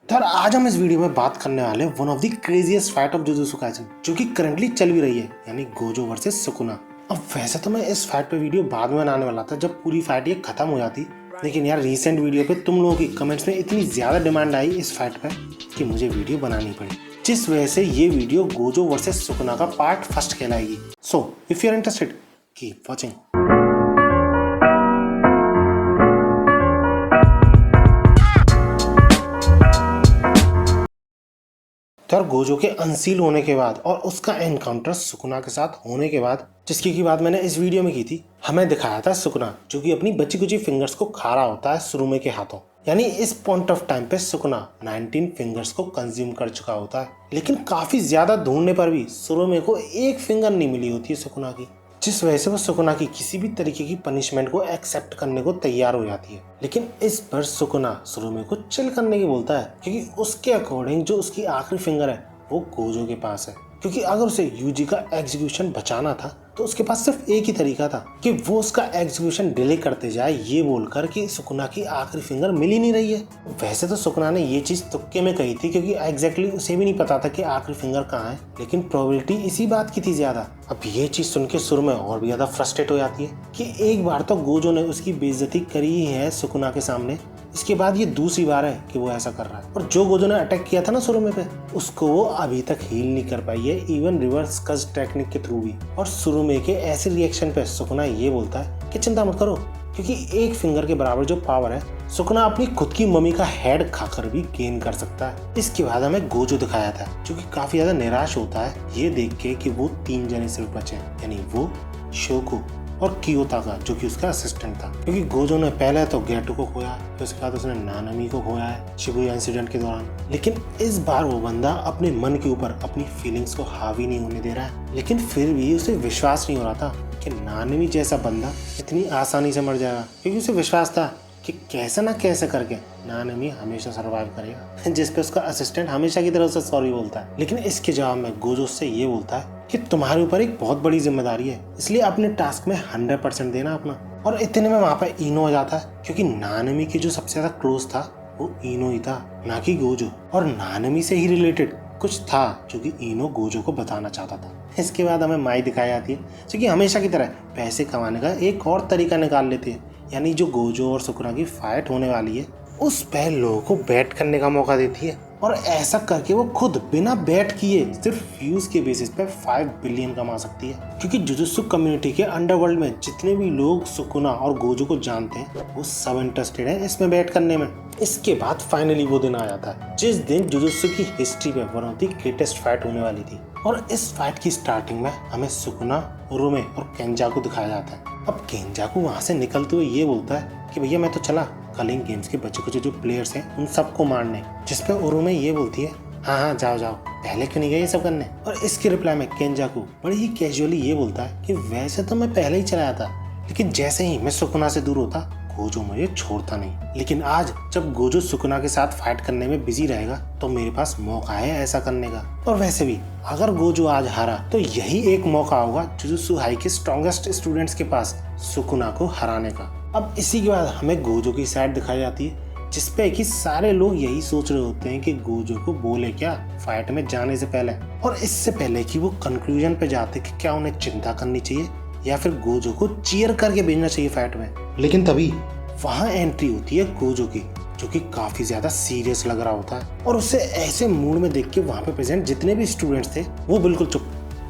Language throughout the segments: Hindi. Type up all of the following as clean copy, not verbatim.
तो यार आज हम इस वीडियो में बात करने वाले one of the craziest fight of jujutsu Kaisen जो कि करंटली चल भी रही है, यानी गोजो वर्सेस सुकुना। अब वैसे तो मैं इस फाइट पे वीडियो बाद में बनाने वाला था जब पूरी फाइट ये खत्म हो जाती, लेकिन यार रिसेंट वीडियो पे तुम लोगों की कमेंट्स में इतनी ज्यादा डिमांड आई इस फाइट पे कि मुझे वीडियो बनानी पड़ी, जिस वजह से ये वीडियो गोजो वर्सेस सुकुना का पार्ट फर्स्ट कहलाएगी। So if you are interested keep watching. तो यार गोजो के अनसील होने के बाद और उसका एनकाउंटर सुकुना के साथ होने के बाद, जिसकी की बात मैंने इस वीडियो में की थी, हमें दिखाया था सुकुना जो कि अपनी बची कुची फिंगर्स को खा रहा होता है सुरुमे के हाथों। यानी इस पॉइंट ऑफ टाइम पे सुकुना 19 फिंगर्स को कंज्यूम कर चुका होता है, लेकिन काफी ज्यादा ढूंढने पर भी सुरुमे को एक फिंगर नहीं मिली होती है सुकुना की, जिस वजह से वो सुकुना की किसी भी तरीके की पनिशमेंट को एक्सेप्ट करने को तैयार हो जाती है। लेकिन इस पर सुकुना सुरुमे को चिल करने की बोलता है, क्योंकि उसके अकॉर्डिंग जो उसकी आखिरी फिंगर है वो गोजो के पास है, क्योंकि अगर उसे यूजी का एग्जीक्यूशन बचाना था तो उसके पास सिर्फ एक ही तरीका था कि वो उसका एग्जीक्यूशन डिले करते जाए, ये बोलकर कि सुकुना की आखिरी फिंगर मिल ही नहीं रही है। वैसे तो सुकुना ने ये चीज तुक्के में कही थी, क्योंकि एग्जैक्टली उसे भी नहीं पता था कि आखिरी फिंगर कहाँ है, लेकिन प्रोबेबिलिटी इसी बात की थी ज्यादा। अब ये चीज सुन के सुरुमे और भी ज्यादा फ्रस्ट्रेट हो जाती है कि एक बार तो गोजो ने उसकी बेइज्जती करी ही है सुकुना के सामने, इसके बाद ये दूसरी बार है कि वो ऐसा कर रहा है। और जो गोजो ने अटैक किया था ना सुरुमे पे, उसको वो अभी तक हील नहीं कर पाई है, इवन रिवर्स कज टेक्निक के थ्रू भी। और सुरुमे के ऐसे रिएक्शन पे सुकुना ये बोलता है कि चिंता मत करो, क्योंकि एक फिंगर के बराबर जो पावर है सुकुना अपनी खुद की मम्मी का हेड खाकर भी गेन कर सकता है। इसके बाद हमें गोजो दिखाया था जो कि काफी ज्यादा निराश होता है ये देख के कि वो 3 जने सिर्फ बचे, यानी वो, शोको और कियोताका जो कि उसका असिस्टेंट था, क्योंकि गोजो ने पहले तो गेटो को खोया, फिर उसके बाद उसने नानामी को खोया है शिबुया इंसिडेंट के दौरान। लेकिन इस बार वो बंदा अपने मन के ऊपर अपनी फीलिंग्स को हावी नहीं होने दे रहा है, लेकिन फिर भी उसे विश्वास नहीं हो रहा था कि नानामी जैसा बंदा इतनी आसानी से मर जाएगा, क्योंकि उसे विश्वास था कि कैसे ना कैसे करके नानामी हमेशा सरवाइव करेगा, जिसपे उसका असिस्टेंट हमेशा की तरफ से सॉरी बोलता है। लेकिन इसके जवाब में गोजो से ये बोलता है कि तुम्हारे ऊपर एक बहुत बड़ी जिम्मेदारी है, इसलिए अपने टास्क में 100% देना अपना। और इतने में वहां पे इनो आ जाता है, क्योंकि नानामी की जो सबसे ज्यादा क्लोज था वो इनो ही था, ना कि गोजो। और नानामी से ही रिलेटेड कुछ था जो कि इनो गोजो को बताना चाहता था। इसके बाद हमें माई दिखाई जाती है जो कि हमेशा की तरह पैसे कमाने का एक और तरीका निकाल लेती है, यानी जो गोजो और सुकुना की फाइट होने वाली है उस पे लोगों को बैट करने का मौका देती है। और ऐसा करके वो खुद बिना बैट किए सिर्फ व्यूज के बेसिस पे 5 बिलियन कमा सकती है, क्योंकि जुजुत्सु कम्युनिटी के अंडरवर्ल्ड में जितने भी लोग सुकुना और गोजो को जानते हैं वो सब इंटरेस्टेड है इसमें बैट करने में। इसके बाद फाइनली वो दिन आ जाता है जिस दिन जुजुत्सु की हिस्ट्री में one of the greatest fight होने वाली थी। और इस फाइट की स्टार्टिंग में हमें सुकुना, उरुमे और केंजाकू दिखाया जाता है। अब केंजाकू वहां से निकलते हुए ये बोलता है कि भैया मैं तो चला कलिंग गेम्स के बच्चे कुछ जो प्लेयर्स हैं उन सबको मारने, जिसपे उरुमे ये बोलती है हाँ जाओ जाओ, पहले क्यों नहीं गए ये सब करने। और इसके रिप्लाई में केंजाकू बड़ी ही कैजुअली ये बोलता है कि वैसे तो मैं पहले ही चलाया था, लेकिन जैसे ही मैं सुकुना से दूर होता गोजो मुझे छोड़ता नहीं, लेकिन आज जब गोजो सुकुना के साथ फाइट करने में बिजी रहेगा तो मेरे पास मौका है ऐसा करने का। और वैसे भी अगर गोजो आज हारा तो यही एक मौका होगा जुजुत्सु हाई के स्ट्रॉन्गेस्ट स्टूडेंट्स के पास सुकुना को हराने का। अब इसी के बाद हमें गोजो की साइड दिखाई जाती है, जिसपे कि सारे लोग यही सोच रहे होते हैं कि गोजो को बोले क्या फाइट में जाने से पहले, और इससे पहले कि वो कंक्लूजन पे जाते कि क्या उन्हें चिंता करनी चाहिए या फिर गोजो को चीयर करके भेजना चाहिए फाइट में। लेकिन तभी वहां एंट्री होती है गोजो की, जो कि काफी ज्यादा सीरियस लग रहा होता है, और उसे ऐसे मूड में देख के वहां पे प्रेजेंट जितने भी स्टूडेंट्स थे वो बिल्कुल चुप,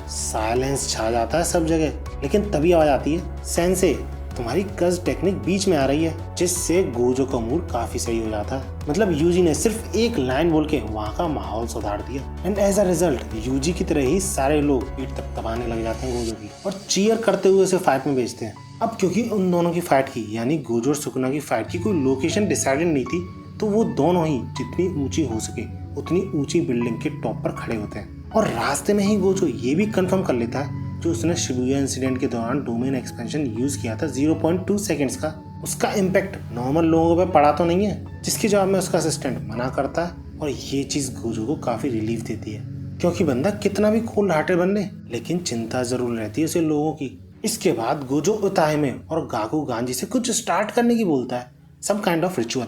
साइलेंस छा जाता है सब जगह। लेकिन तभी आवाज आती है सेंसे तुम्हारी कज टेक्निक बीच में आ रही है, जिससे गोजो का मूड काफी सही हो जाता है। मतलब यूजी ने सिर्फ एक लाइन बोल के वहाँ का माहौल सुधार दिया, एंड एज अ रिजल्ट यूजी की तरह ही सारे लोग पीठ तक दबाने लग जाते हैं गोजो की और चीयर करते हुए उसे फाइट में भेजते हैं। अब क्योंकि उन दोनों की फाइट की, यानी गोजो और सुकुना की फाइट की कोई लोकेशन डिसाइडेड नहीं थी, तो वो दोनों ही जितनी ऊंची हो सके उतनी ऊंची बिल्डिंग के टॉप पर खड़े होते हैं। और रास्ते में ही गोजो ये भी कंफर्म कर लेता है जो उसने शिबुया इंसिडेंट के दौरान डोमेन एक्सपेंशन यूज किया था 0.2 सेकंड्स का, उसका इम्पैक्ट नॉर्मल लोगों पे पड़ा तो नहीं है, जिसके जवाब में उसका असिस्टेंट मना करता है। और ये चीज गोजो को काफी रिलीफ देती है, क्योंकि बंदा कितना भी कोल्ड हार्टेड बन ले लेकिन चिंता जरूर रहती है उसे लोगों की। इसके बाद गोजो उताहे में और गाकू गांजी से कुछ स्टार्ट करने की बोलता है, सम काइंड ऑफ रिचुअल।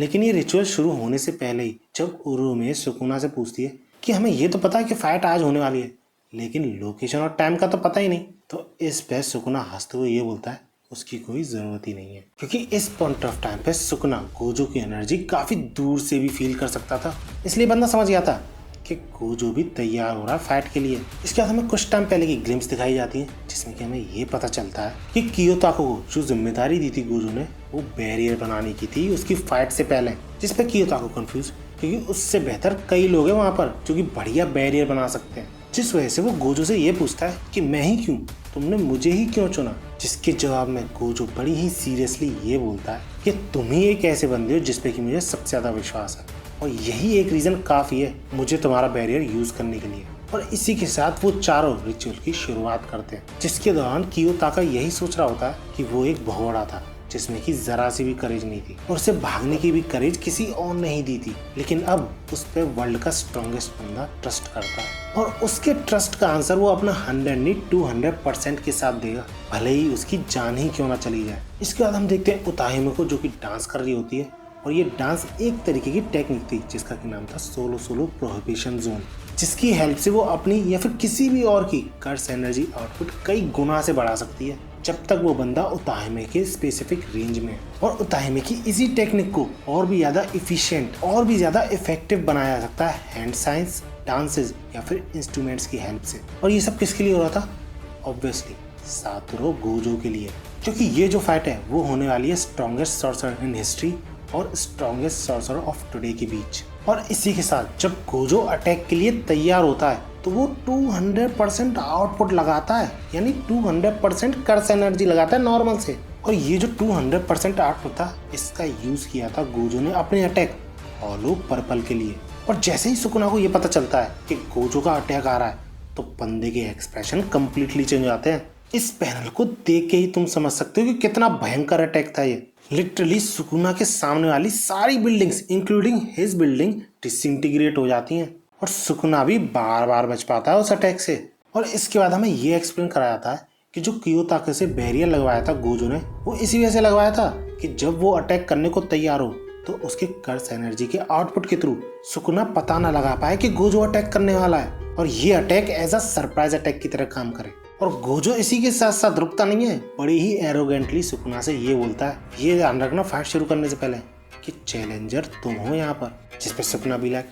लेकिन ये रिचुअल शुरू होने से पहले ही जब उरुमे सुकुना से पूछती है कि हमें ये तो पता है कि फाइट आज होने वाली है, लेकिन लोकेशन और टाइम का तो पता ही नहीं, तो इस पे सुकुना हंसते हुए ये बोलता है उसकी कोई ज़रूरत ही नहीं है, क्योंकि इस पॉइंट ऑफ टाइम पे सुकुना गोजो की एनर्जी काफ़ी दूर से भी फील कर सकता था। इसलिए बंदा समझ गया था कि गोजो भी तैयार हो रहा है फाइट के लिए। इसके बाद हमें कुछ टाइम पहले की ग्लिम्स दिखाई जाती है, जिसमें कि हमें ये पता चलता है कि कियोताको को जो जिम्मेदारी दी थी गोजो ने, वो बैरियर बनाने की थी उसकी फाइट से पहले, जिसपे कियोताको कंफ्यूज, क्योंकि उससे बेहतर कई लोग हैं वहाँ पर जो कि बढ़िया बैरियर बना सकते हैं। जिस वजह से वो गोजो से ये पूछता है कि मैं ही क्यों, तुमने मुझे ही क्यों चुना, जिसके जवाब में गोजो बड़ी ही सीरियसली ये बोलता है कि तुम ही एक ऐसे बंदे हो जिसपे कि मुझे सबसे ज़्यादा विश्वास है, और यही एक रीज़न काफ़ी है मुझे तुम्हारा बैरियर यूज़ करने के लिए। और इसी के साथ वो चारों रिचुअल की शुरुआत करते हैं, जिसके दौरान कियोताका यही सोच रहा होता है कि वो एक भगोड़ा था जिसमें कि जरा सी भी करेज नहीं थी, और उसे भागने की भी करेज किसी और ने ही दी थी। लेकिन अब उस पे वर्ल्ड का स्ट्रॉन्गेस्ट बंदा ट्रस्ट करता है, और उसके ट्रस्ट का आंसर वो अपना 100 नहीं 200% के साथ देगा, भले ही उसकी जान ही क्यों ना चली जाए। इसके बाद हम देखते हैं उताहिमे को, जो कि डांस कर रही होती है, और ये डांस एक तरीके की टेक्निक थी जिसका कि नाम था सोलो सोलो प्रोहिबिशन जोन, जिसकी हेल्प से वो अपनी या फिर किसी भी और की कर्स एनर्जी आउटपुट कई गुना से बढ़ा सकती है, जब तक वो बंदा उताहिमे के स्पेसिफिक रेंज में है। और उताहिमे की इसी टेक्निक को और भी ज़्यादा इफिशिएंट और भी ज़्यादा इफेक्टिव बनाया जा सकता है हैंड साइंस, डांसेस या फिर इंस्ट्रूमेंट्स की हेल्प से। और ये सब किसके लिए हो रहा था? ऑब्वियसली सातोरू गोजो के लिए, क्योंकि ये जो फाइट है वो होने वाली है स्ट्रॉन्गेस्ट सॉर्सरर इन हिस्ट्री और स्ट्रॉन्गेस्ट सॉर्सरर ऑफ टुडे के बीच। और इसी के साथ जब गोजो अटैक के लिए तैयार होता है तो वो 200% आउटपुट लगाता है, यानी 200% कर्स एनर्जी लगाता है नॉर्मल से। और ये जो 200% आउटपुट था, इसका यूज किया था गोजो ने अपने अटैक हॉलो पर्पल के लिए। और जैसे ही सुकुना को ये पता चलता है कि गोजो का अटैक आ रहा है, तो बंदे के एक्सप्रेशन कंप्लीटली चेंज हो जाते हैं। इस पैनल को देख के ही तुम समझ सकते हो कि कितना भयंकर अटैक था ये। लिटरली सुकुना के सामने वाली सारी buildings including his building disintegrate हो जाती हैं, और सुकुना भी बार बार बच पाता है उस अटैक से। और इसके बाद हमें ये एक्सप्लेन कराया जाता है कि जो कियोताको से बैरियर लगवाया था गोजो ने, वो इसी वजह से लगवाया था कि जब वो अटैक करने को तैयार हो तो उसके कर्स एनर्जी के आउटपुट के थ्रू सुकुना पता ना लगा पाए कि गोजो अटैक करने वाला है, और ये attack as a surprise attack की तरह काम करे। और गोजो इसी के साथ साथ रुकता नहीं है, बड़ी ही एरोगेंटली सुकुना से ये बोलता है, ये ध्यान रखना फाइट शुरू करने से पहले, कि चैलेंजर तुम हो यहाँ पर। जिसपे सुकुना भी लाइक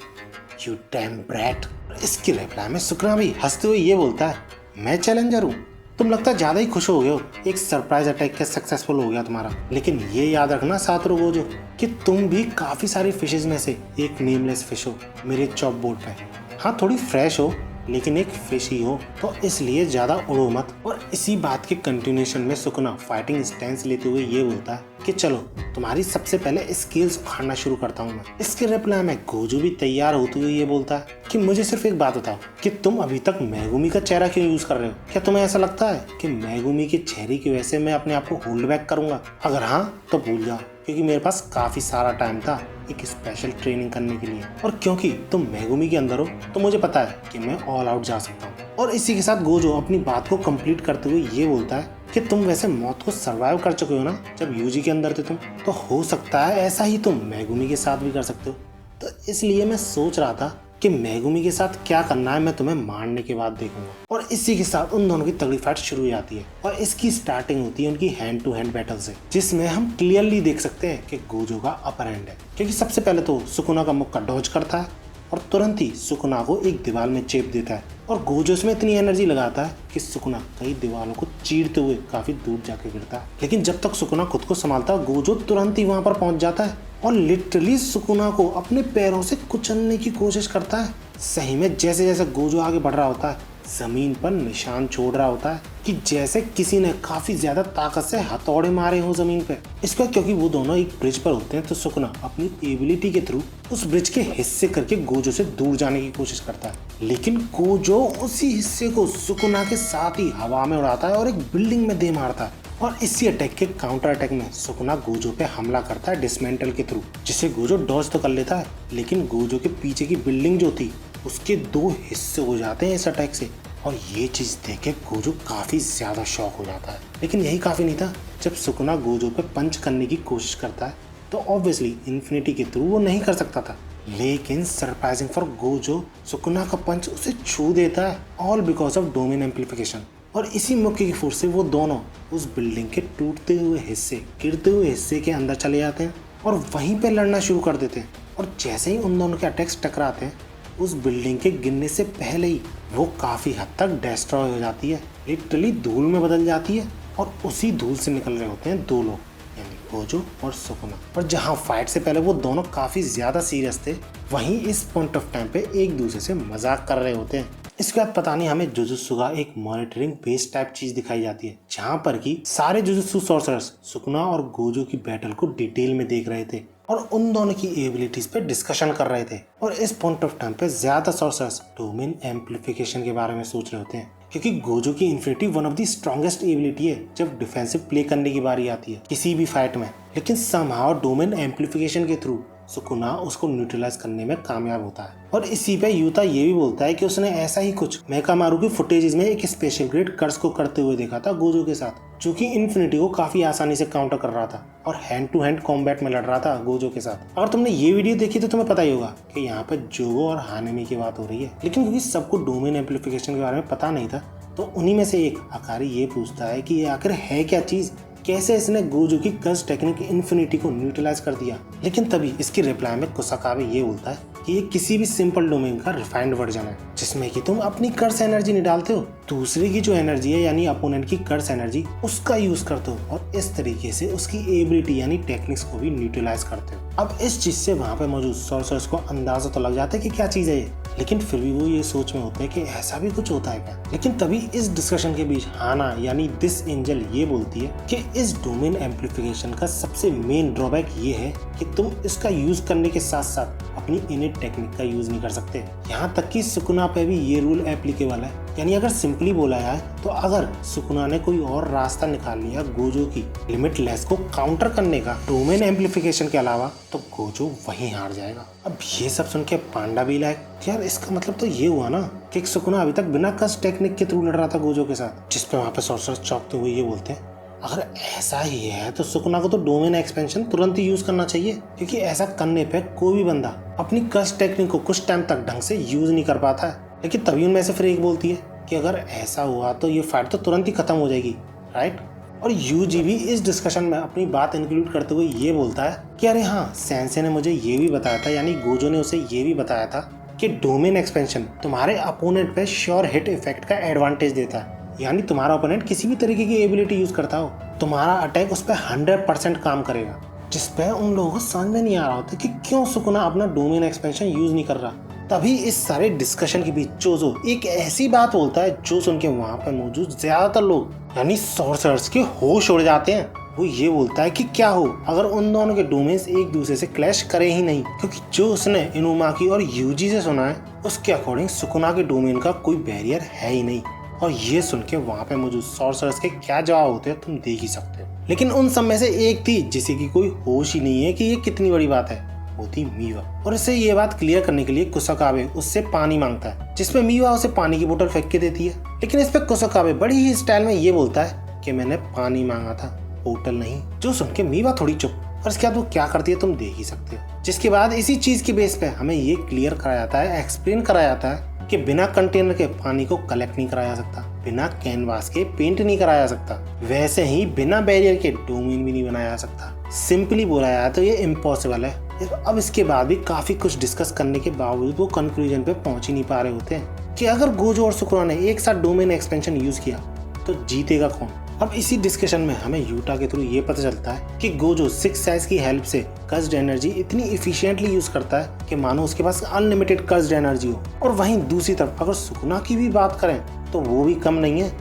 यू डैम ब्रैट। इसकी रिप्लाई में सुकुना भी हंसते हुए ये बोलता है, मैं चैलेंजर हूँ? तुम लगता है ज्यादा ही खुश हो गए हो, एक सरप्राइज अटैक के सक्सेसफुल हो गया तुम्हारा। लेकिन ये याद रखना सातोरू गोजो कि तुम भी काफी सारी फिशेज में से एक नेमलेस फिश हो मेरे चॉप बोर्ड पे। हाँ, थोड़ी फ्रेश हो लेकिन एक फिश ही हो, तो इसलिए ज्यादा उड़ो मत। और इसी बात के कंटिन्यूएशन में सुकुना फाइटिंग स्टैंस लेते हुए ये बोलता है कि चलो तुम्हारी सबसे पहले स्किल्स उखाड़ना शुरू करता हूँ मैं। इसके रिप्लाई में गोजो भी तैयार होते हुए ये बोलता है कि मुझे सिर्फ एक बात बताओ कि तुम अभी तक मेगुमी का चेहरा क्यों यूज कर रहे हो? क्या तुम्हें ऐसा लगता है कि मेगुमी के चेहरे की वजह से मैं अपने आप को होल्ड बैक करूंगा? अगर हाँ तो भूल जाओ, क्योंकि मेरे पास काफी सारा टाइम था एक स्पेशल ट्रेनिंग करने के लिए, और क्योंकि तुम मेगुमी के अंदर हो तो मुझे पता है कि मैं ऑल आउट जा सकता हूँ। और इसी के साथ गोजो अपनी बात को कंप्लीट करते हुए ये बोलता है कि तुम वैसे मौत को सरवाइव कर चुके हो ना जब यूजी के अंदर थे तुम, तो हो सकता है ऐसा ही तुम मेगुमी के साथ भी कर सकते हो। तो इसलिए मैं सोच रहा था कि मेगुमी के साथ क्या करना है मैं तुम्हें मारने के बाद देखूंगा। और इसी के साथ उन दोनों की तगड़ी फाइट शुरू हो जाती है, और इसकी स्टार्टिंग होती है उनकी हैंड टू हैंड बैटल से, जिसमें हम क्लियरली देख सकते हैं कि गोजो का अपर हैंड है, क्योंकि सबसे पहले तो सुकुना का मुक्का डॉज करता है और तुरंत ही सुकुना को एक दीवार में चेप देता है, और गोजो इसमें इतनी एनर्जी लगाता है कि सुकुना कई दीवारों को चीरते हुए काफी दूर जाके गिरता है। लेकिन जब तक सुकुना खुद को संभालता है, गोजो तुरंत ही वहां पर पहुंच जाता है और लिटरली सुकुना को अपने पैरों से कुचलने की कोशिश करता है। सही में जैसे जैसे गोजो आगे बढ़ रहा होता है, जमीन पर निशान छोड़ रहा होता है कि जैसे किसी ने काफी ज्यादा ताकत से हथौड़े मारे हो जमीन पे। इसका क्योंकि वो दोनों एक ब्रिज पर होते हैं, तो सुकुना अपनी एबिलिटी के थ्रू उस ब्रिज के हिस्से करके गोजो से दूर जाने की कोशिश करता है। लेकिन गोजो उसी हिस्से को सुकुना के साथ ही हवा में उड़ाता है और एक बिल्डिंग में दे मारता है। और इसी अटैक के काउंटर अटैक में सुकुना गोजो पे हमला करता है डिसमेंटल के थ्रू, जिसे गोजो डॉज तो कर लेता है, लेकिन गोजो के पीछे की बिल्डिंग जो थी उसके 2 हिस्से हो जाते हैं इस अटैक से। और ये चीज देख के गोजो काफी ज्यादा शॉक हो जाता है। लेकिन यही काफी नहीं था, जब सुकुना गोजो पे पंच करने की कोशिश करता है तो ऑब्वियसली इन्फिनिटी के थ्रू वो नहीं कर सकता था। लेकिन सरप्राइजिंग फॉर गोजो, सुकुना का पंच उसे छू देता है, all because of domain amplification. और इसी मौके की फोर्स से वो दोनों उस बिल्डिंग के टूटते हुए हिस्से, गिरते हुए हिस्से के अंदर चले जाते हैं और वहीं पे लड़ना शुरू कर देते हैं। और जैसे ही उन दोनों के अटैक्स टकराते हैं, उस बिल्डिंग के गिरने से पहले ही वो काफ़ी हद तक डिस्ट्रॉय हो जाती है, लिटरली धूल में बदल जाती है। और उसी धूल से निकल रहे होते हैं दो लोग, यानी गोजो और सुकुना। और जहाँ फाइट से पहले वो दोनों काफ़ी ज़्यादा सीरियस थे, वहीं इस पॉइंट ऑफ टाइम पे एक दूसरे से मजाक कर रहे होते हैं। इसके बाद पता नहीं हमें जुजुत्सु का एक मॉनिटरिंग बेस टाइप चीज दिखाई जाती है, जहाँ पर कि सारे जुजुत्सु सॉर्सरर्स सुकुना और गोजो की बैटल को डिटेल में देख रहे थे और उन दोनों की एबिलिटीज पे डिस्कशन कर रहे थे। और इस पॉइंट ऑफ टाइम पे ज्यादा सॉर्सरर्स डोमेन एम्पलीफिकेशन के बारे में सोच रहे होते हैं, क्योंकि गोजो की infinity one of the strongest ability है जब डिफेंसिव प्ले करने की बारी आती है किसी भी फाइट में। लेकिन समहाउ डोमेन एम्पलीफिकेशन के थ्रू सुकुना उसको न्यूट्रलाइज करने में कामयाब होता है। और इसी पे यूता ये भी बोलता है कि उसने ऐसा ही कुछ मेकामारू की फुटेजेस में एक स्पेशल ग्रेड कर्स को करते हुए देखा था गोजो के साथ, जो कि इन्फिनिटी को काफी आसानी से काउंटर कर रहा था और हैंड टू हैंड कॉम्बैट में लड़ रहा था गोजो के साथ। और तुमने ये वीडियो देखी तो तुम्हें पता ही होगा कि यहाँ पे जोगो और हानेमी की बात हो रही है। लेकिन क्योंकि सबको डोमेन एम्पलीफिकेशन के बारे में पता नहीं था, तो उन्हीं में से एक अकारी ये पूछता है कि ये आखिर है क्या चीज, कैसे इसने गोजो की कर्स टेक्निक इन्फिनिटी को न्यूट्रलाइज कर दिया। लेकिन तभी इसकी रिप्लाई में कुसाकाबे ये बोलता है कि ये किसी भी सिंपल डोमेन का रिफाइंड वर्जन है, जिसमें कि तुम अपनी कर्स एनर्जी नहीं डालते हो, दूसरे की जो एनर्जी है यानी अपोनेंट की कर्स एनर्जी उसका यूज करते हो और इस तरीके से उसकी एबिलिटी यानी टेक्निक्स को भी न्यूट्रलाइज करते हो। अब इस चीज से वहाँ पे मौजूद सॉर्सरर्स को अंदाजा तो लग जाता है कि क्या चीज है ये, लेकिन फिर भी वो ये सोच में होते हैं कि ऐसा भी कुछ होता है क्या। लेकिन तभी इस डिस्कशन के बीच हाना यानी दिस एंजल ये बोलती है कि इस डोमेन एम्पलीफिकेशन का सबसे मेन ड्रॉबैक ये है कि तुम इसका यूज करने के साथ साथ अपनी इनेट टेक्निक का यूज नहीं कर सकते। यहाँ तक कि सुकुना पे भी ये रूल एप्लीकेबल है, यानी अगर सिंपली बोला जाए तो अगर सुकुना ने कोई और रास्ता निकाल लिया गोजो की लिमिटलेस को काउंटर करने का डोमेन एम्पलीफिकेशन के अलावा, तो गोजो वहीं हार जाएगा। अब ये सब सुन के पांडा भी लायक, यार इसका मतलब तो ये हुआ ना कि सुकुना अभी तक बिना कर्स टेक्निक के थ्रू लड़ रहा था गोजो के साथ। जिसपे वहाँ पे सॉर्सरर्स चौंकते हुए ये बोलते हैं अगर ऐसा ही है तो सुकुना को तो डोमेन एक्सपेंशन तुरंत ही यूज करना चाहिए, क्योंकि ऐसा करने पे कोई भी बंदा अपनी कर्स टेक्निक को कुछ टाइम तक ढंग से यूज नहीं कर पाता है। लेकिन तभी उनमें से फिर एक बोलती है कि अगर ऐसा हुआ तो ये फाइट तो तुरंत ही खत्म हो जाएगी, राइट। और यूजी भी इस डिस्कशन में अपनी बात इंक्लूड करते हुए ये बोलता है कि अरे हाँ, सेंसे ने मुझे ये भी बताया था, यानी गोजो ने उसे ये भी बताया था कि डोमेन एक्सपेंशन तुम्हारे अपोनेंट पे श्योर हिट इफेक्ट का एडवांटेज देता है, यानी तुम्हारा ओपोनेंट किसी भी तरीके की एबिलिटी यूज करता हो, तुम्हारा अटैक उस पर 100% काम करेगा। जिसपे उन लोगों को समझ में नहीं आ रहा होता कि क्यों सुकुना अपना डोमेन एक्सपेंशन यूज नहीं कर रहा। तभी इस सारे डिस्कशन के बीच चोजो एक ऐसी बात बोलता है जो सुन के वहाँ पर मौजूद ज्यादातर लोग यानी सॉर्सरर्स के होश उड़ जाते हैं। वो ये बोलता है कि क्या हो अगर उन दोनों के डोमेन्स एक दूसरे से क्लैश करे ही नहीं, क्योंकि जो उसने इनुमाकी और यूजी से सुना है उसके अकॉर्डिंग सुकुना के डोमेन का कोई बैरियर है ही नहीं। और ये सुन के वहाँ पे मौजूद सॉर्सरर्स के क्या जवाब होते हैं तुम देख ही सकते हो। लेकिन उन सब में से एक थी जिसे की कोई होश ही नहीं है कि ये कितनी बड़ी बात है, वो थी मीवा। और इससे ये बात क्लियर करने के लिए कुसाकाबे उससे पानी मांगता है, जिसमें मीवा उसे पानी की बोतल फेंक के देती है। लेकिन इस पे कुसाकाबे बड़ी ही स्टाइल में ये बोलता है कि मैंने पानी मांगा था, बोतल नहीं। जो सुन के मीवा थोड़ी चुप, और इसके बाद वो क्या करती है तुम देख ही सकते हो। जिसके बाद इसी चीज के बेस पे हमें ये क्लियर कराया जाता है, एक्सप्लेन कराया जाता है कि बिना कंटेनर के पानी को कलेक्ट नहीं कराया जा सकता, बिना कैनवास के पेंट नहीं कराया जा सकता, वैसे ही बिना बैरियर के डोमेन भी नहीं बनाया जा सकता। सिंपली बोला जाए तो ये इम्पॉसिबल है। अब इसके बाद भी काफी कुछ डिस्कस करने के बावजूद वो कंक्लूजन पे पहुंच ही नहीं पा रहे होते हैं कि अगर गोजो और सुकुना ने एक साथ डोमेन एक्सपेंशन यूज किया तो जीतेगा कौन। अब इसी डिस्कशन में हमें यूटा के थ्रू ये पता चलता है कि गोजो 6 साइज की हेल्प से कर्स्ड एनर्जी इतनी इफिशिएंटली यूज करता है कि मानो उसके पास अनलिमिटेड कर्स्ड एनर्जी हो। और वहीं दूसरी तरफ अगर सुकुना की भी बात करें तो वो भी कम नहीं है।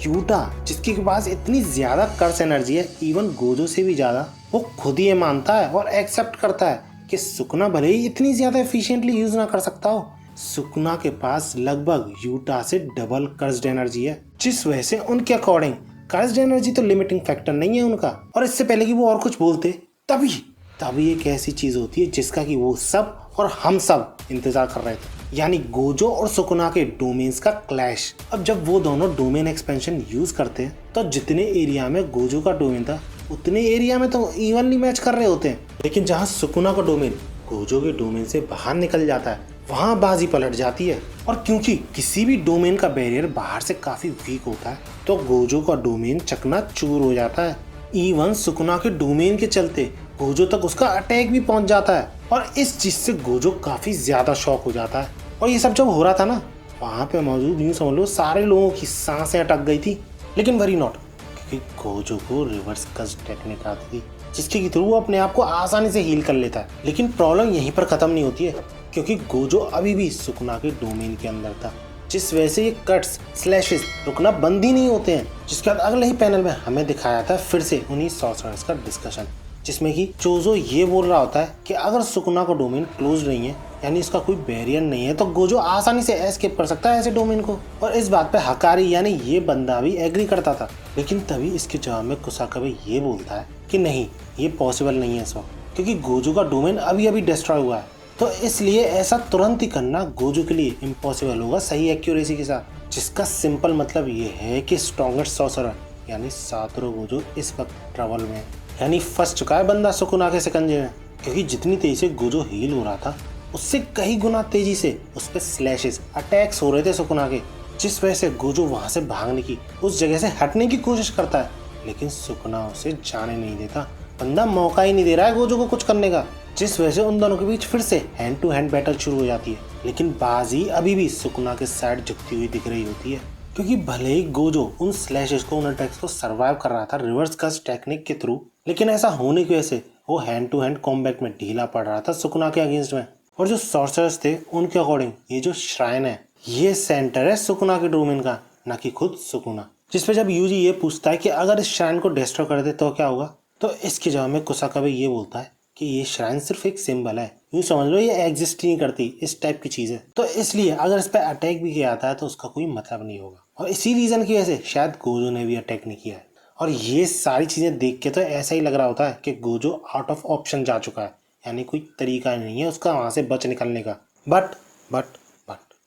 यूटा जिसके पास इतनी ज्यादा कर्स एनर्जी है, इवन गोजो से भी ज्यादा, वो खुद ही ये मानता है और एक्सेप्ट करता है कि सुकुना भले ही इतनी ज्यादा एफिशिएंटली यूज ना कर सकता हो, सुकुना के पास लगभग यूटा से डबल कर्स्ड एनर्जी है, जिस वजह से उनके अकॉर्डिंग कर्स्ड एनर्जी तो लिमिटिंग फैक्टर नहीं है उनका। और इससे पहले कि वो और कुछ बोलते तभी एक ऐसी चीज होती है जिसका कि वो सब और हम सब इंतजार कर रहे थे, यानी गोजो और सुकुना के डोमेन्स का क्लैश। अब जब वो दोनों डोमेन एक्सपेंशन यूज करते हैं तो जितने एरिया में गोजो का डोमेन था उतने एरिया में तो इवनली मैच कर रहे होते हैं, लेकिन जहाँ सुकुना का डोमेन गोजो के डोमेन से बाहर निकल जाता है वहाँ बाजी पलट जाती है। और क्योंकि किसी भी डोमेन का बैरियर बाहर से काफी वीक होता है तो गोजो का डोमेन चकनाचूर हो जाता है। इवन सुकुना के डोमेन के चलते गोजो तक उसका अटैक भी पहुंच जाता है और इस चीज से गोजो काफी ज्यादा शॉक हो जाता है। और ये सब जब हो रहा था ना, वहाँ पे मौजूद यूँ समझ लो सारे लोगों की सांसें अटक गई थी, लेकिन वरी नॉट, क्योंकि गोजो को रिवर्स कस टेक्निक आती थी जिसके थ्रू वो अपने आप को आसानी से हील कर लेता है। लेकिन प्रॉब्लम यहीं पर खत्म नहीं होती है, क्योंकि गोजो अभी भी सुकुना के डोमेन के अंदर था, जिस वजह से ये कट्स स्लैशेस रुकना बंद ही नहीं होते हैं। जिसके बाद अगले ही पैनल में हमें दिखाया था फिर से उन्हीं सॉर्सरर्स का डिस्कशन, जिसमें कि चोजो ये बोल रहा होता है कि अगर सुकुना का डोमेन क्लोज नहीं है, यानी इसका कोई बैरियर नहीं है, तो गोजो आसानी से एस्केप कर सकता है ऐसे डोमेन को। और इस बात पे हकारी यानी ये बंदा भी एग्री करता था। लेकिन तभी इसके जवाब में कुसाकाबे ये बोलता है कि नहीं, ये पॉसिबल नहीं है इस वक्त, क्योंकि गोजो का डोमेन अभी अभी डिस्ट्रॉय हुआ है, तो इसलिए ऐसा तुरंत ही करना गोजो के लिए इम्पॉसिबल होगा सही एक्यूरेसी के साथ। जिसका सिंपल मतलब ये है कि स्ट्रॉन्गेस्ट सॉर्सरर यानी सातोरू गोजो इस वक्त ट्रबल में, यानी फंस चुका है बंदा सुकुना के शिकंजे में। क्योंकि जितनी तेजी से गोजो हील हो रहा था उससे कई गुना तेजी से उस पर स्लैशेस अटैक्स हो रहे थे सुकुना के, जिस वजह से गोजो वहां से भागने की, उस जगह से हटने की कोशिश करता है, लेकिन सुकुना उसे जाने नहीं देता। बंदा मौका ही नहीं दे रहा है गोजो को कुछ करने का, जिस वजह से उन दोनों के बीच फिर से हैंड टू हैंड बैटल शुरू हो जाती है। लेकिन बाजी अभी भी सुकुना के साइड झुकती हुई दिख रही होती है, क्योंकि भले ही गोजो उन स्लैशेस को, उन अटैक्स को सर्वाइव कर रहा था रिवर्स कस टेक्निक के थ्रू, लेकिन ऐसा होने की वजह से वो हैंड टू हैंड कॉम्बैट में ढीला पड़ रहा था सुकुना के अगेंस्ट में। और जो सॉर्सरर्स थे उनके अकॉर्डिंग ये जो श्राइन है ये सेंटर है सुकुना के डोमेन का, ना कि खुद सुकुना। जिस पे जब यूजी ये पूछता है कि अगर इस श्राइन को डिस्ट्रॉय कर दे तो क्या होगा, तो इसके जवाब में कुसाकाबे ये बोलता है कि ये श्राइन सिर्फ एक सिंबल है, यूँ समझ लो ये एग्जिस्ट नहीं करती, इस टाइप की चीज़ है, तो इसलिए अगर इस पर अटैक भी किया जाता है तो उसका कोई मतलब नहीं होगा। और इसी रीज़न की वजह से शायद गोजो ने भी अटैक नहीं किया है। और ये सारी चीज़ें देख के तो ऐसा ही लग रहा होता है कि गोजो आउट ऑफ ऑप्शन जा चुका है, यानी कोई तरीका नहीं है उसका वहाँ से बच निकलने का। बट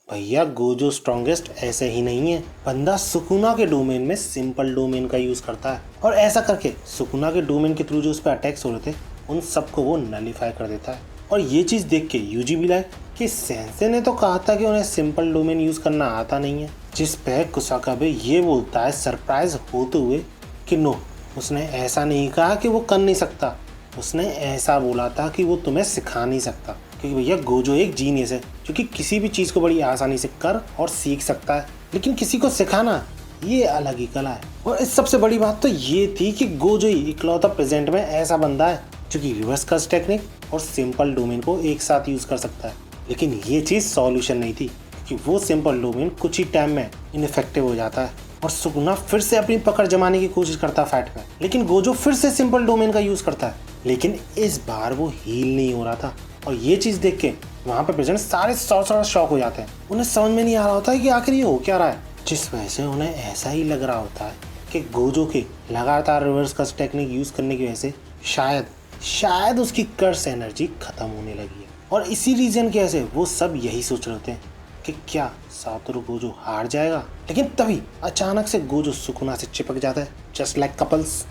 भैया गोजो स्ट्रॉन्गेस्ट ऐसे ही नहीं है। बंदा सुकुना के डोमेन में सिंपल डोमेन का यूज़ करता है, और ऐसा करके सुकुना के डोमेन के थ्रू जो उस पर अटैक्स हो रहे थे उन सबको वो नलीफाई कर देता है। और ये चीज़ देख के यूजी भी लाइक कि सेंसे ने तो कहा था कि उन्हें सिंपल डोमेन यूज़ करना आता नहीं है, जिस पे कुसाकाबे ये बोलता है सरप्राइज होते हुए कि नो, उसने ऐसा नहीं कहा कि वो कर नहीं सकता, उसने ऐसा बोला था कि वो तुम्हें सिखा नहीं सकता, क्योंकि भैया गोजो एक जीनियस है जो कि किसी भी चीज़ को बड़ी आसानी से कर और सीख सकता है, लेकिन किसी को सिखाना ये अलग ही कला है। और इस सबसे बड़ी बात तो ये थी कि गोजो ही इकलौता प्रेजेंट में ऐसा बंदा है जो कि रिवर्स कस टेक्निक और सिंपल डोमेन को एक साथ यूज़ कर सकता है। लेकिन ये चीज़ सॉल्यूशन नहीं थी, कि वो सिंपल डोमेन कुछ ही टाइम में इनफेक्टिव हो जाता है और सुकुना फिर से अपनी पकड़ जमाने की कोशिश करता है फाइट में। लेकिन गोजो फिर से सिंपल डोमेन का यूज़ करता है, लेकिन इस बार वो हील नहीं हो रहा था। और ये चीज़ देख के वहाँ पे प्रेजेंट सारे सॉर्सरर शॉक हो जाते हैं। उन्हें समझ में नहीं आ रहा होता है कि आखिर ये हो क्या रहा है, जिस वजह से उन्हें ऐसा ही लग रहा होता है कि गोजो के लगातार रिवर्स कस टेक्निक यूज़ करने की वजह से शायद उसकी कर्स एनर्जी खत्म होने लगी है। और इसी रीजन की वजह से वो सब यही सोच रहे होते हैं कि क्या सातोरू गोजो हार जाएगा। लेकिन तभी अचानक से गोजो सुकुना से चिपक जाता है, जस्ट लाइक कपल्स।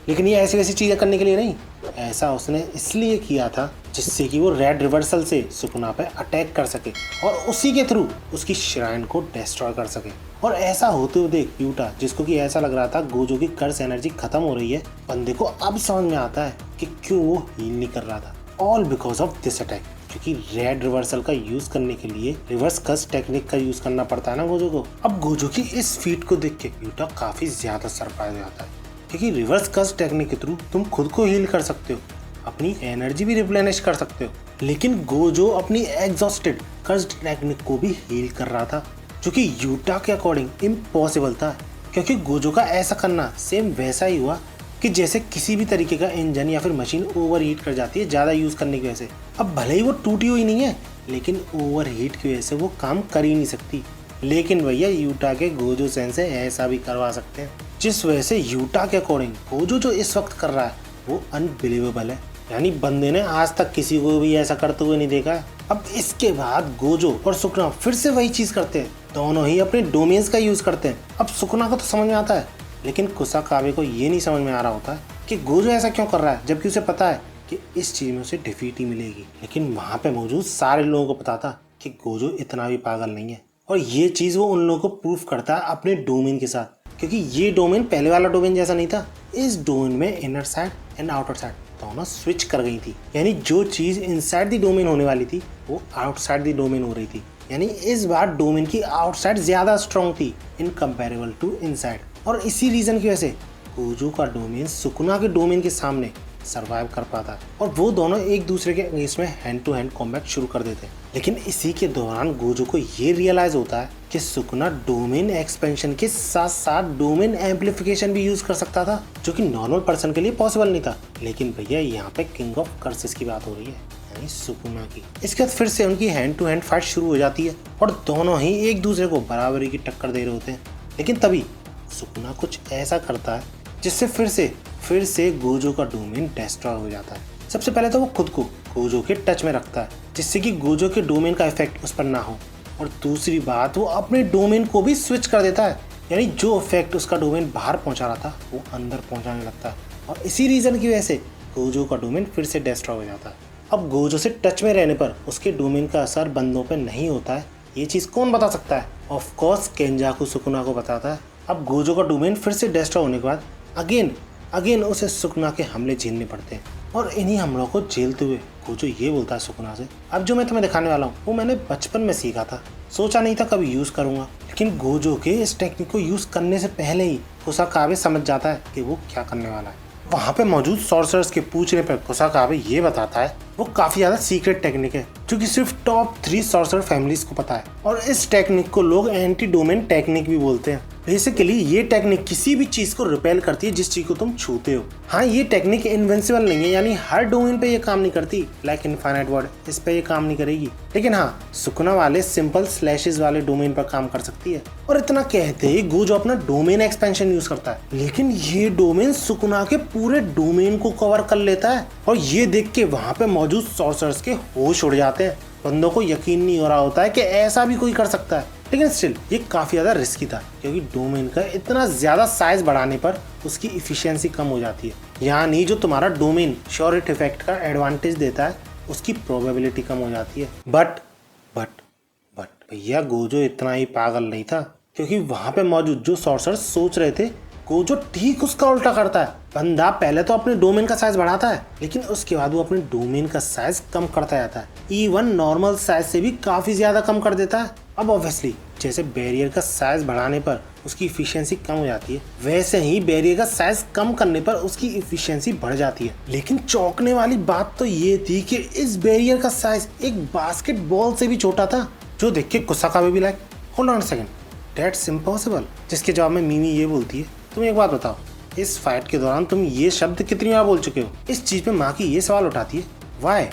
लेकिन ये ऐसी वैसी चीज़ें करने के लिए नहीं, ऐसा उसने इसलिए किया था जिससे कि वो रेड रिवर्सल से सुकुना पे अटैक कर सके और उसी के थ्रू उसकी श्राइन को डिस्ट्रॉय कर सके। और ऐसा होते हुए देख यूटा, जिसको कि ऐसा लग रहा था गोजो की कर्स एनर्जी खत्म हो रही है, बंदे को अब समझ में आता है कि क्यों वो हील नहीं कर रहा था, all because of this attack. क्योंकि रेड रिवर्सल का यूज करने के लिए रिवर्स कस टेक्निक का यूज करना पड़ता है ना गोजो को। अब गोजो की इस फीट को देख के यूटा काफी ज्यादा सरप्राइज हो जाता है, क्योंकि रिवर्स कस टेक्निक के थ्रू तुम खुद को हील कर सकते हो, अपनी एनर्जी भी रिप्लेनिश कर सकते हो। लेकिन गोजो अपनी एग्जॉस्टेड कर्स टेक्निक को भी हील कर रहा था, जो कि यूटा के अकॉर्डिंग इम्पॉसिबल था। क्योंकि गोजो का ऐसा करना सेम वैसा ही हुआ कि जैसे किसी भी तरीके का इंजन या फिर मशीन ओवर हीट कर जाती है ज़्यादा यूज़ करने की वजह से। अब भले ही वो टूटी हुई नहीं है, लेकिन ओवर हीट की वजह से वो काम कर ही नहीं सकती। लेकिन भैया यूटा के गोजो सेंसे ऐसा भी करवा सकते हैं, जिस वजह से यूटा के अकॉर्डिंग गोजो जो इस वक्त कर रहा है वो अनबिलीवेबल है। यानी बंदे ने आज तक किसी को भी ऐसा करते हुए नहीं देखा है। अब इसके बाद गोजो और सुकुना फिर से वही चीज करते हैं, दोनों ही अपने डोमेन्स का यूज करते हैं। अब सुकुना को तो समझ में आता है, लेकिन कुसाकाबे को ये नहीं समझ में आ रहा होता है कि गोजो ऐसा क्यों कर रहा है, जबकि उसे पता है कि इस चीज में उसे डिफीट ही मिलेगी। लेकिन वहां पे मौजूद सारे लोगों को पता था कि गोजो इतना भी पागल नहीं है, और ये चीज वो उन लोगों को प्रूफ करता है अपने डोमेन के साथ, क्योंकि ये डोमेन पहले वाला डोमेन जैसा नहीं था। इस डोमेन में inner side and outer side दोनों स्विच कर गई थी, यानी जो चीज इनसाइड द डोमेन होने वाली थी वो आउटसाइड द डोमेन हो रही थी। यानी इस बार डोमेन की आउटसाइड ज्यादा स्ट्रॉन्ग थी इन कंपेरेबल टू इनसाइड, और इसी रीजन की वजह से गोजो का डोमेन सुकुना के डोमेन के सामने सरवाइव कर पाता है, और वो दोनों एक दूसरे के अगेंस्ट में हैंड टू हैंड कॉम्बैट शुरू कर देते हैं। लेकिन इसी के दौरान गोजो को ये रियलाइज होता है कि सुकुना डोमेन एक्सपेंशन के साथ साथ डोमेन एम्पलीफिकेशन भी यूज कर सकता था, जो कि नॉर्मल पर्सन के लिए पॉसिबल नहीं था। लेकिन भैया यहाँ पे किंग ऑफ कर्सेस की बात हो रही है, यानी सुकुना की। इसके बाद फिर से उनकी हैंड टू हैंड फाइट शुरू हो जाती है, और दोनों ही एक दूसरे को बराबरी की टक्कर दे रहे होते हैं। लेकिन तभी सुकुना कुछ ऐसा करता है जिससे फिर से गोजो का डोमेन डिस्ट्रॉय हो जाता है। सबसे पहले तो वो खुद को गोजो के टच में रखता है, जिससे कि गोजो के डोमेन का इफेक्ट उस पर ना हो, और दूसरी बात वो अपने डोमेन को भी स्विच कर देता है, यानी जो इफेक्ट उसका डोमेन बाहर पहुंचा रहा था वो अंदर पहुंचाने लगता है, और इसी रीजन की वजह से गोजो का डोमेन फिर से डिस्ट्रॉय हो जाता है। अब गोजो से टच में रहने पर उसके डोमेन का असर बंदों पर नहीं होता है, ये चीज़ कौन बता सकता है? ऑफ कोर्स केंजाकू सुकुना को बताता है। अब गोजो का डोमेन फिर से डिस्ट्रॉय होने के बाद अगेन उसे सुकुना के हमले झेलने पड़ते हैं, और इन्हीं हमलों को झेलते हुए गोजो ये बोलता है सुकुना से, अब जो मैं तुम्हें दिखाने वाला हूँ वो मैंने बचपन में सीखा था, सोचा नहीं था कभी यूज करूंगा। लेकिन गोजो के इस टेक्निक को यूज करने से पहले ही कुसाकाबे समझ जाता है कि वो क्या करने वाला है। वहाँ पे मौजूद सॉर्सरर्स के पूछने पर कुसाकाबे ये बताता है वो काफी ज्यादा सीक्रेट टेक्निक है, जो कि सिर्फ टॉप 3 सॉर्सरर फैमिलीज को पता है, और इस टेक्निक को लोग एंटी डोमेन टेक्निक भी बोलते हैं। बेसिकली ये टेक्निक किसी भी चीज को रिपेल करती है जिस चीज को तुम छूते हो। हाँ, ये टेक्निक इनविंसिबल नहीं है, यानी हर डोमेन पे ये काम नहीं करती, लाइक इनफाइनाइट वर्ड इस पे ये काम नहीं करेगी। लेकिन हाँ, सुकुना वाले सिंपल स्लैशेस वाले डोमेन पर काम कर सकती है। और इतना कहते ही गोजो अपना डोमेन एक्सपेंशन यूज करता है, लेकिन ये डोमेन सुकुना के पूरे डोमेन को कवर कर लेता है, और ये देख के वहाँ पे मौजूद सॉर्सरर्स के होश उड़ जाते हैं। बंदों को यकीन नहीं हो रहा होता है कि ऐसा भी कोई कर सकता है, लेकिन स्टिल ये काफी ज्यादा रिस्की था, क्योंकि डोमेन का इतना ज्यादा साइज बढ़ाने पर उसकी इफिशियंसी कम हो जाती है। यानी जो तुम्हारा डोमेन श्योर हिट इफेक्ट का एडवांटेज देता है उसकी प्रोबेबिलिटी कम हो जाती है। बट भैया गोजो इतना ही पागल नहीं था, क्योंकि वहां पे मौजूद जो सॉर्सरर्स सोच रहे थे गोजो ठीक उसका उल्टा करता है। बंदा पहले तो अपने डोमेन का साइज बढ़ाता है, लेकिन उसके बाद वो अपने डोमेन का साइज कम करता जाता है, इवन नॉर्मल साइज से भी काफी ज्यादा कम कर देता है। अब ऑब्वियसली जैसे बैरियर का साइज बढ़ाने पर उसकी इफिशियंसी कम हो जाती है, वैसे ही बैरियर का साइज कम करने पर उसकी इफिशियंसी बढ़ जाती है। लेकिन चौंकने वाली बात तो ये थी कि इस बैरियर का साइज एक बास्केटबॉल से भी छोटा था, जो देख के कुसाकाबे भी like hold on a second, that's impossible. जिसके जवाब में मिमी ये बोलती है, तुम एक बात बताओ, इस फाइट के दौरान तुम ये शब्द कितनी बार बोल चुके हो? इस चीज पे माँ की ये सवाल उठाती है, वाई,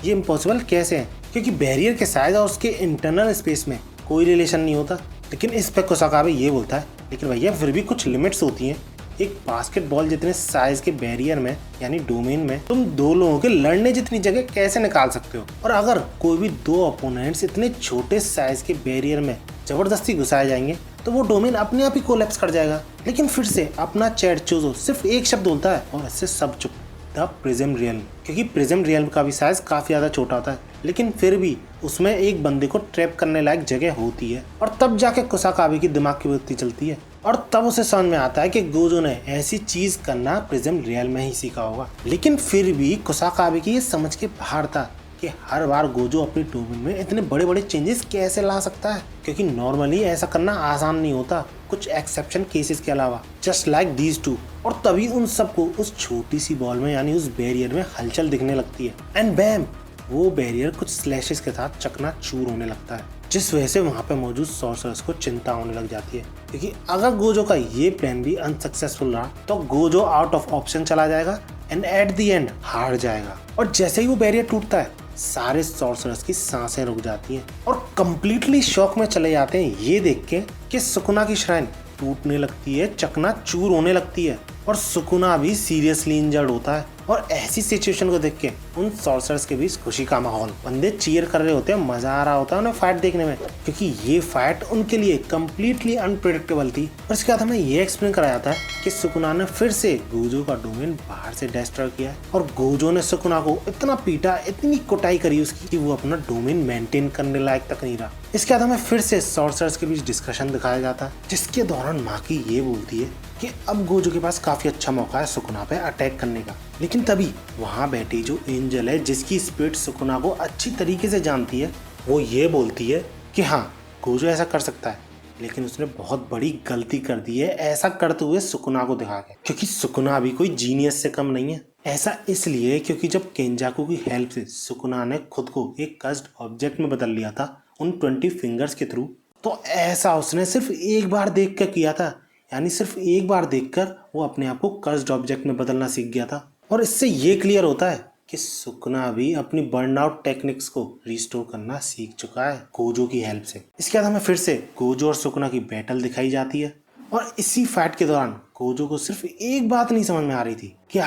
ये इम्पॉसिबल कैसे है? क्योंकि बैरियर के साइज और उसके इंटरनल स्पेस में कोई रिलेशन नहीं होता। लेकिन इस पे कुसाकाबे ये बोलता है, लेकिन भैया फिर भी कुछ लिमिट्स होती हैं। एक बास्केटबॉल जितने साइज के बैरियर में यानी डोमेन में तुम दो लोगों के लड़ने जितनी जगह कैसे निकाल सकते हो? और अगर कोई भी दो अपोनेंट्स इतने छोटे साइज के बैरियर में जबरदस्ती घुसाए जाएंगे तो वो डोमेन अपने आप ही कोलैप्स कर जाएगा। लेकिन फिर से अपना चैट चूजो सिर्फ एक शब्द बोलता है और इससे सब चुप, द प्रिज्म रियल्म। क्योंकि प्रिज्म रियल्म का भी साइज काफी ज्यादा छोटा होता है, लेकिन फिर भी उसमें एक बंदे को ट्रैप करने लायक जगह होती है। और तब जाके कुसाकाबे की दिमाग की बत्ती चलती है, और तब उसे समझ में आता है कि गोजो ने ऐसी चीज करना प्रिज्म रियल में ही सीखा होगा। लेकिन फिर भी कुसाकाबे की ये समझ के बाहर था कि हर बार गोजो अपनी डोमेन में इतने बड़े बड़े चेंजेस कैसे ला सकता है, क्योंकि नॉर्मली ऐसा करना आसान नहीं होता, कुछ एक्सेप्शन केसेस के अलावा, जस्ट लाइक दीज टू। और तभी उन सबको उस छोटी सी बॉल में यानी उस बैरियर में हलचल दिखने लगती है, एंड बैम, वो बैरियर कुछ स्लैशेस के साथ चकनाचूर होने लगता है, जिस वजह से वहाँ पे मौजूद सॉर्सरर्स को चिंता होने लग जाती है, क्योंकि अगर गोजो का ये प्लान भी अनसक्सेसफुल रहा तो गोजो आउट ऑफ ऑप्शन चला जाएगा एंड एट द एंड हार जाएगा। और जैसे ही वो बैरियर टूटता है सारे सॉर्सरर्स की सांसें रुक जाती हैं और कंप्लीटली शॉक में चले जाते हैं ये देख के कि सुकुना की श्राइन टूटने लगती है, चकनाचूर होने लगती है, और सुकुना भी सीरियसली इंजर्ड होता है। और ऐसी सिचुएशन को देख के उन सॉर्सरर्स के बीच खुशी का माहौल, बंदे चीयर कर रहे होते हैं, मजा आ रहा होता है उन्हें फाइट देखने में, क्योंकि ये फाइट उनके लिए कंप्लीटली अनप्रेडिक्टेबल थी। और इसके बाद हमें ये एक्सप्लेन कराया था कि सुकुना ने फिर से गोजो का डोमेन बाहर से डिस्ट्रॉय किया है और गोजो ने सुकुना को इतना पीटा, इतनी कुटाई करी उसकी कि वो अपना डोमेन मेंटेन करने लायक तक नहीं रहा। इसके बाद हमें फिर से सॉर्सरर्स के बीच डिस्कशन दिखाया जाता है, जिसके दौरान माकी ये बोलती है कि अब गोजो के पास काफी अच्छा मौका है सुकुना पे अटैक करने का। लेकिन तभी वहां बैठी जो एंजल है, जिसकी स्पिरिट सुकुना को अच्छी तरीके से जानती है, वो ये बोलती है कि हाँ, गोजो ऐसा कर सकता है, लेकिन उसने बहुत बड़ी गलती कर दी है ऐसा करते हुए सुकुना को दिखा के, क्योंकि सुकुना भी कोई जीनियस से कम नहीं है। ऐसा इसलिए क्योंकि जब केंजाकू की हेल्प से सुकुना ने खुद को एक कस्ड ऑब्जेक्ट में बदल लिया था उन 20 फिंगर्स के थ्रू, तो ऐसा उसने सिर्फ एक बार देख कर किया था। यानी सिर्फ एक बार देखकर वो अपने आप को कर्स्ड ऑब्जेक्ट में बदलना सीख गया था। और इससे ये क्लियर होता है कि सुकुना भी अपनी बर्नआउट टेक्निक्स को रिस्टोर करना सीख चुका है गोजो की हेल्प से। इसके बाद हमें फिर से गोजो और सुकुना की बैटल दिखाई जाती है और इसी फाइट के दौरान गोजो को सिर्फ एक बात नहीं समझ में आ रही थी कि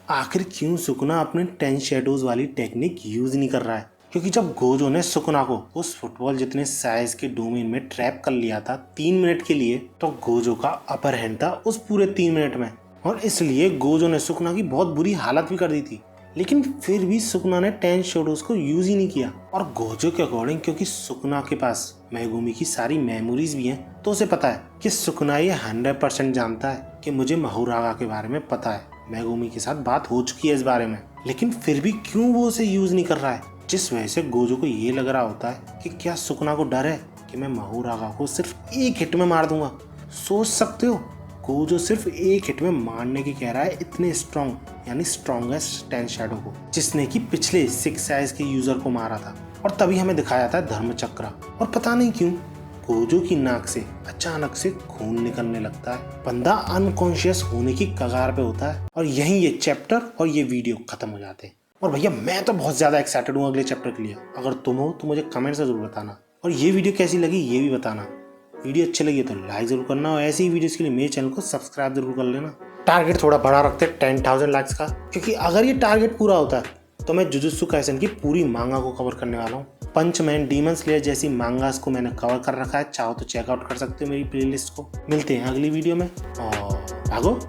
आखिर क्यों सुकुना अपने 10 शैडोज वाली टेक्निक यूज नहीं कर रहा है। क्योंकि जब गोजो ने सुकुना को उस फुटबॉल जितने साइज के डोमेन में ट्रैप कर लिया था 3 मिनट के लिए, तो गोजो का अपर हैंड था उस पूरे 3 मिनट में, और इसलिए गोजो ने सुकुना की बहुत बुरी हालत भी कर दी थी। लेकिन फिर भी सुकुना ने 10 शैडोज को यूज ही नहीं किया। और गोजो के अकॉर्डिंग क्योंकि सुकुना के पास मेगुमी की सारी मेमोरीज भी हैं, तो उसे पता है कि सुकुना ये 100% जानता है कि मुझे महुरागा के बारे में पता है, मेगुमी के साथ बात हो चुकी है इस बारे में, लेकिन फिर भी क्यों वो उसे यूज नहीं कर रहा है। जिस वजह से गोजो को ये लग रहा होता है कि क्या सुकुना को डर है कि मैं महुरागा को सिर्फ एक हिट में मार दूंगा। सोच सकते हो, गोजो सिर्फ एक हिट में मारने की कह रहा है इतने स्ट्रॉन्ग, यानी स्ट्रॉन्गेस्ट 10 शैडो को, जिसने कि पिछले 6 साइज के यूजर को मारा था। और तभी हमें दिखाया था धर्मचक्र, और पता नहीं क्यों गोजो की नाक से अचानक से खून निकलने लगता है। बंदा अनकॉन्शियस होने की कगार पे होता है और यहीं ये चैप्टर और ये वीडियो खत्म हो जाते हैं। और भैया मैं तो बहुत ज़्यादा एक्साइटेड हूँ अगले चैप्टर के लिए। अगर तुम हो तो मुझे कमेंट से ज़रूर बताना, और ये वीडियो कैसी लगी ये भी बताना। वीडियो अच्छी लगी तो लाइक ज़रूर करना, और ऐसी ही वीडियोस के लिए मेरे चैनल को सब्सक्राइब जरूर कर लेना। टारगेट थोड़ा बड़ा रखते हैं 10,000 लाइक्स का, क्योंकि अगर ये टारगेट पूरा होता है तो मैं जुजुत्सु काइसेन की पूरी मांगा को कवर करने वाला हूँ। पंचमैन, डीमन स्लेयर जैसी मांगास को मैंने कवर कर रखा है, चाहो तो चेकआउट कर सकते हो मेरी प्लेलिस्ट को। मिलते हैं अगली वीडियो में, और भागो।